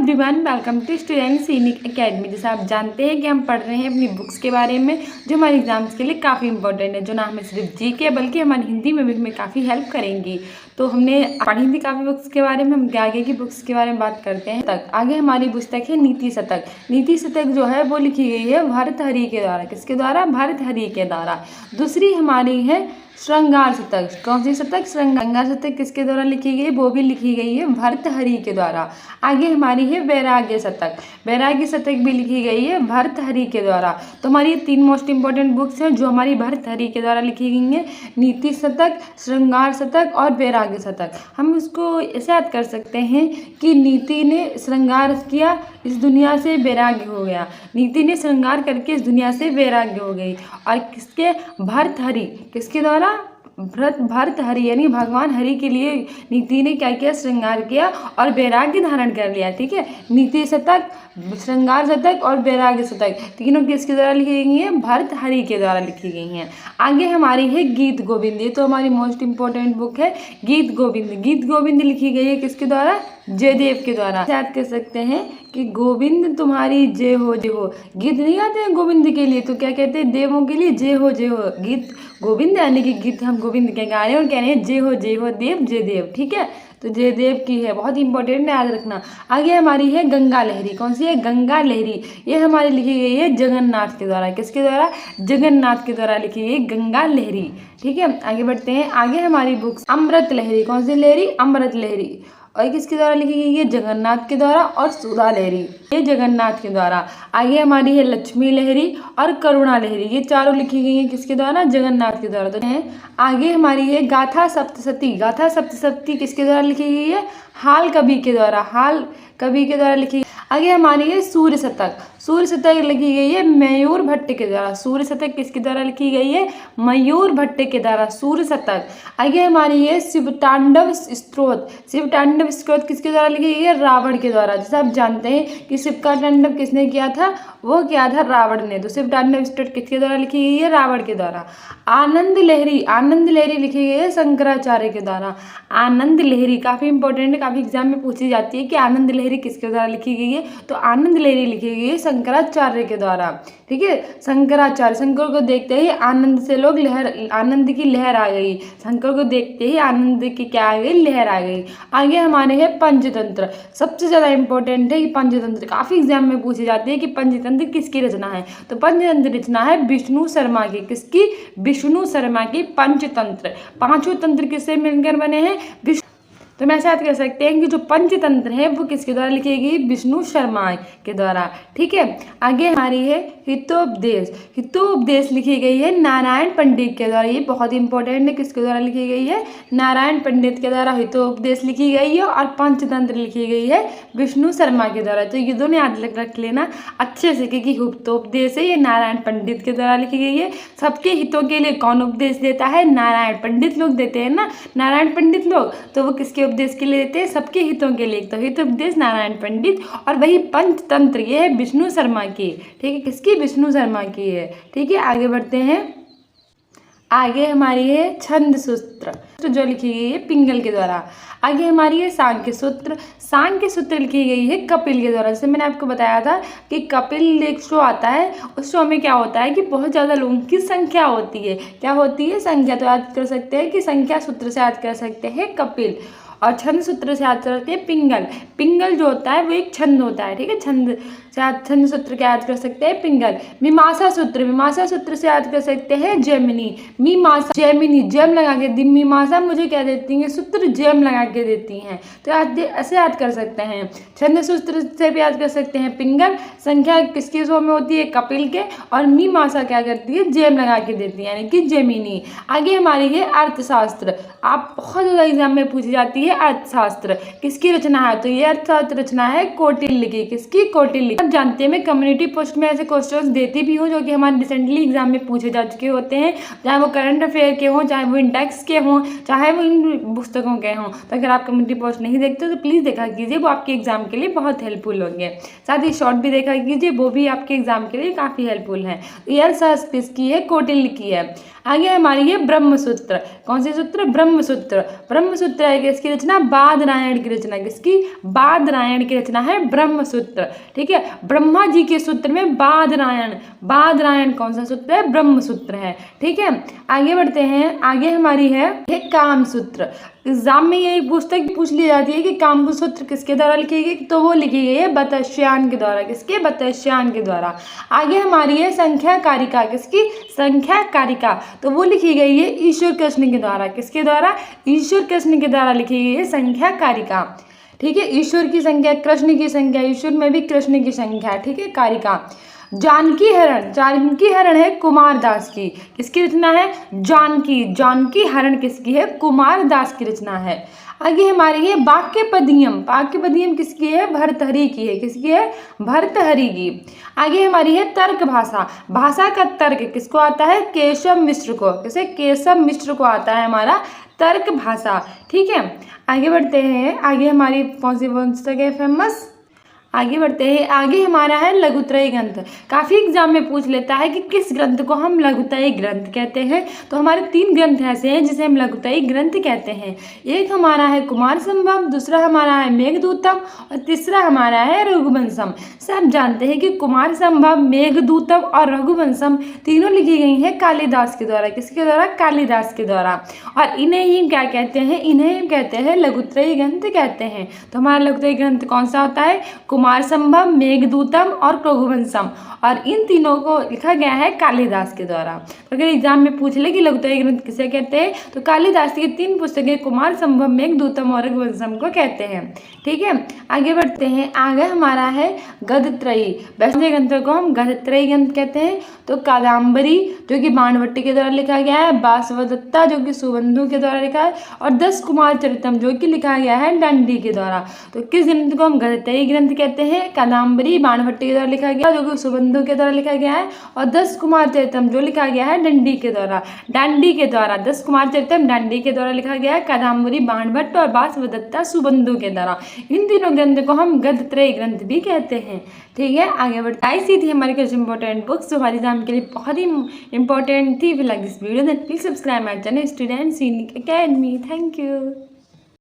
Everyone, welcome to student सैनिक academy. जैसे आप जानते हैं कि हम पढ़ रहे हैं अपनी बुक्स के बारे में जो हमारे एग्जाम्स के लिए काफ़ी इंपॉर्टेंट है, जो ना हमें सिर्फ जी के बल्कि हमारी हिंदी में भी हमें काफ़ी हेल्प करेंगी। तो हमने पढ़ी थी काफ़ी बुक्स के बारे में, हम आगे की बुक्स के बारे में बात करते हैं। तक आगे हमारी पुस्तक है नीति शतक। नीति शतक जो है वो लिखी गई है भर्तृहरि के द्वारा। किसके द्वारा? भर्तृहरि के द्वारा। दूसरी हमारी है श्रृंगार शतक। कौन सी शतक? श्रृंगार शतक। किसके द्वारा लिखी गई है? वो भी लिखी गई है भर्तृहरि के द्वारा। आगे हमारी है वैराग्य शतक। वैराग्य शतक भी लिखी गई है भर्तृहरि के द्वारा। तो हमारी ये तीन मोस्ट इंपॉर्टेंट बुक्स हैं जो हमारी भर्तृहरि के द्वारा लिखी गई हैं, नीति शतक, श्रृंगार शतक और वैराग्य शतक। हम इसको ऐसे याद कर सकते हैं कि नीति ने श्रृंगार किया, इस दुनिया से वैराग्य हो गया। नीति ने श्रृंगार करके इस दुनिया से वैराग्य हो गई। और किसके? भर्तृहरि। किसके द्वारा? भर्तृहरि यानी भगवान हरि के लिए नीति ने क्या किया? श्रृंगार किया और वैराग्य धारण कर लिया। ठीक है, नीति शतक, श्रृंगार शतक और वैराग्य शतक तीनों किसके द्वारा लिखी गई हैं? भर्तृहरि के द्वारा लिखी गई हैं। आगे हमारी है गीत गोविंद। ये तो हमारी मोस्ट इंपॉर्टेंट बुक है गीत गोविंद। गीत गोविंद लिखी गई है किसके द्वारा? जयदेव के द्वारा। याद कर सकते हैं कि गोविंद तुम्हारी जय हो जय हो। गीत नहीं गाते हैं गोविंद के लिए, तो क्या कहते हैं? देवों के लिए जय हो जय हो। गीत गोविंद यानी कि गीत हम गोविंद के गा रहे हैं और कह रहे हैं जय हो देव जयदेव। ठीक है, तो जयदेव की है, बहुत इंपॉर्टेंट है, याद रखना। आगे हमारी है गंगा लहरी। कौन सी है? गंगा लहरी। ये हमारी लिखी गई है जगन्नाथ के द्वारा। किसके द्वारा? जगन्नाथ के द्वारा लिखी गई गंगा लहरी। ठीक है, आगे बढ़ते हैं। आगे हमारी बुक्स अमृत लहरी। कौन सी लहरी? अमृत लहरी। और किसके द्वारा लिखी गई है? जगन्नाथ के द्वारा। और सुधा लहरी, ये जगन्नाथ के द्वारा। आगे हमारी है लक्ष्मी लहरी और करुणा लहरी। ये चारों लिखी गई हैं किसके द्वारा? जगन्नाथ के द्वारा। तो है आगे हमारी है गाथा सप्तशती। गाथा सप्तशती किसके द्वारा लिखी गई है? हाल कवि के द्वारा। हाल कवि के द्वारा लिखी। आगे हमारी है सूर्य शतक। सूर्य शतक लिखी गई है मयूर भट्ट के द्वारा। सूर्य शतक किसके द्वारा लिखी गई है? मयूर भट्ट के द्वारा, सूर्य शतक। आगे हमारी है शिवतांडव स्तोत्र। शिवतांडव स्तोत्र किसके द्वारा लिखी गई है? रावण के द्वारा। जैसे आप जानते हैं कि शिव का तांडव किसने किया था? वो किया था रावण ने। तो शिवतांडव स्तोत्र किसके द्वारा लिखी गई है? रावण के द्वारा। आनंद लहरी। आनंद लहरी लिखी गई है शंकराचार्य के द्वारा। आनंद लहरी काफी इंपॉर्टेंट है, काफी एग्जाम में पूछी जाती है कि आनंद लहरी किसके द्वारा लिखी गई है। तो आनंद लहरी लिखी गई है शंकराचार्य के द्वारा। ठीक है, शंकराचार्य, शंकर को देखते ही आनंद से लोग आनंद की लहर आ गई। शंकर को देखते ही आनंद की क्या आ गई? लहर आ गई। आगे हमारे है पंचतंत्र। सबसे ज्यादा इंपॉर्टेंट है कि पंचतंत्र काफी एग्जाम में पूछी जाती है कि पंचतंत्र किसकी रचना है। तो पंचतंत्र रचना है विष्णु शर्मा की। किसकी? विष्णु शर्मा की पंचतंत्र। पांचों तंत्र किससे मिलकर बने हैं? तो मैं ऐसा याद कर सकते हैं कि जो पंचतंत्र है वो किसके द्वारा लिखी गई? विष्णु शर्मा के द्वारा। ठीक है, आगे हमारी है हितोपदेश। हितोपदेश लिखी गई है नारायण पंडित के द्वारा। ये बहुत इंपॉर्टेंट है, किसके द्वारा लिखी गई है? नारायण पंडित के द्वारा हितोपदेश लिखी गई है। और पंचतंत्र लिखी गई है विष्णु शर्मा के द्वारा। तो ये दोनों याद रख लेना अच्छे से, क्योंकि हितोपदेश है ये नारायण पंडित के द्वारा लिखी गई है। सबके हितों के लिए कौन उपदेश देता है? नारायण पंडित लोग देते हैं ना, नारायण पंडित लोग। तो वो किसके उपदेश के लिए देते हैं? सबके हितों के लिए। तो हित उपदेश नारायण पंडित। और वही पंचतंत्र ये है विष्णु शर्मा की। ठीक है, किसकी? विष्णु शर्मा की है। ठीक है, आगे बढ़ते हैं। आगे हमारी है छंद सूत्र जो लिखी गई है पिंगल के द्वारा। आगे हमारी है सांख्य सूत्र। सांख्य सूत्र लिखी गई है कपिल के द्वारा। जैसे मैंने आपको बताया था कि कपिल एक शो आता है, उस शो में क्या होता है कि बहुत ज़्यादा लोगों की संख्या होती है। क्या होती है? संख्या। तो याद कर सकते हैं कि संख्या सूत्र से याद कर सकते हैं कपिल। और छंद सूत्र से याद करते हैं पिंगल। पिंगल जो होता है वो एक छंद होता है। ठीक है, छंद सूत्र क्या याद कर सकते हैं? पिंगल। मीमांसा सूत्र। मीमांसा सूत्र से याद कर सकते हैं जैमिनी। मीमांसा, जैमिनी, जैम लगा के मीमांसा मुझे क्या देती है? सूत्र जैम लगा के देती हैं। तो ऐसे याद कर सकते हैं। छंद सूत्र से भी याद कर सकते हैं पिंगल। संख्या किसके शो में होती है? कपिल के। और मीमांसा क्या करती है? जैम लगा के देती है, यानी कि जैमिनी। आगे हमारी है अर्थशास्त्र। आप बहुत ज़्यादा एग्जाम में पूछी जाती है अर्थशास्त्र। किसकी रचना है? तो ये अर्थशास्त्र रचना है कौटिल्य की। किसकी? कौटिल्य। आप जानते हैं मैं कम्युनिटी पोस्ट में ऐसे क्वेश्चंस देती भी हूँ जो कि हमारे रिसेंटली एग्जाम में पूछे जा चुके होते हैं, चाहे वो करंट अफेयर के हों, चाहे वो इंडेक्स के हों, चाहे वो इन पुस्तकों के हों। तो अगर आप कम्युनिटी पोस्ट नहीं देखते तो प्लीज़ देखा कीजिए, वो आपके एग्जाम के लिए बहुत हेल्पफुल होंगे। साथ ही शॉर्ट भी देखा कीजिए, वो भी आपके एग्जाम के लिए काफ़ी हेल्पफुल है। यह सहस्पिस की है, कौटिल्य की है। आगे हमारी है ब्रह्मसूत्र। कौन से सूत्र? ब्रह्मसूत्र। ब्रह्मसूत्र है किसकी रचना? बादरायण की रचना। किसकी? बादरायण की रचना है ब्रह्मसूत्र। ठीक है, ब्रह्मा जी के सूत्र में बादरायण, बादरायण कौन सा सूत्र है? ब्रह्मसूत्र है। ठीक है, आगे बढ़ते हैं। आगे हमारी है कामसूत्र। एग्जाम में ये पुस्तक पूछ ली जाती है कि कामसूत्र किसके द्वारा लिखी गई, तो वो लिखी गई है बतस्यायन के द्वारा। किसके? बतस्यायन के द्वारा। आगे हमारी है संख्या कारिका। किसकी? संख्या कारिका, तो वो लिखी गई है ईश्वर कृष्ण के द्वारा। किसके द्वारा? ईश्वर कृष्ण के द्वारा लिखी गई है संख्या कारिका। ठीक है, ईश्वर की संख्या, कृष्ण की संख्या, ईश्वर में भी कृष्ण की संख्या। ठीक है, कारिका। जानकी हरण। जानकी हरण है कुमारदास की। किसकी रचना है? जानकी। जानकी हरण किसकी है? कुमारदास की रचना है। आगे हमारी है वाक्यपदियम। वाक्यपदियम किसकी है? भर्तृहरि की है। किसकी है? भर्तृहरि की। आगे हमारी है तर्क भाषा। भाषा का तर्क किसको आता है? केशव मिश्र को। किसे? केशव मिश्र को आता है हमारा तर्क भाषा। ठीक है, आगे बढ़ते हैं। आगे हमारी कौन सी पुस्तक है फेमस? आगे बढ़ते हैं। आगे हमारा है लघुत्रयी ग्रंथ। काफ़ी एग्जाम में पूछ लेता है कि किस ग्रंथ को हम लघुत्रयी ग्रंथ कहते हैं। तो हमारे 3 ग्रंथ ऐसे हैं जिसे हम लघुत्रयी ग्रंथ कहते हैं। एक हमारा है कुमार संभव, दूसरा हमारा है मेघदूतम और तीसरा हमारा है रघुवंशम। सब जानते हैं कि कुमार संभव, मेघदूतम और रघुवंशम तीनों लिखी गई हैं कालिदास के द्वारा। किसके द्वारा? कालिदास के द्वारा। और इन्हें ही क्या कहते हैं? इन्हें कहते हैं लघुत्रयी ग्रंथ कहते हैं। तो हमारा लघुत्रयी ग्रंथ कौन सा होता है? कुमार संभव, मेघदूतम और रघुवंशम, और इन तीनों को लिखा गया है कालिदास के द्वारा। तो अगर एग्जाम में पूछ ले कि लघुत्रयी ग्रंथ किसे कहते हैं, तो कालिदास की 3 पुस्तकें कुमार संभव, मेघदूतम और रघुवंशम को कहते हैं। ठीक है, आगे बढ़ते हैं। आगे हमारा है गद्यत्रयी। वैसे ग्रंथों को हम गद्यत्रयी ग्रंथ कहते हैं। तो कादम्बरी जो कि बाणभट्ट के द्वारा लिखा गया है, वासवदत्ता जो कि सुबंधु के द्वारा लिखा है, और 10 कुमार चरितम जो कि लिखा गया है दंडी के द्वारा। तो किस ग्रंथ को हम गद्यत्रयी ग्रंथ कहते हैं? कादम्बरी बाणभट्ट के द्वारा लिखा गया जो कि सुबंधु के द्वारा लिखा गया है, और 10 कुमार चरितम जो लिखा गया है दंडी के द्वारा। दांडी के द्वारा 10 कुमार चरितम दांडी के द्वारा लिखा गया है, कादम्बरी बाणभट्ट और वासवदत्ता सुबंधु के द्वारा। इन तीनों ग्रंथ को हम गद्यत्रयी ग्रंथ भी कहते हैं। ठीक है, आगे बढ़ते हैं। ऐसी थी हमारी कुछ इंपॉर्टेंट बुक्स जो हमारे एग्जाम के लिए बहुत ही इंपॉर्टेंट थी। Like this video then please subscribe my channel students unique academy. Thank you.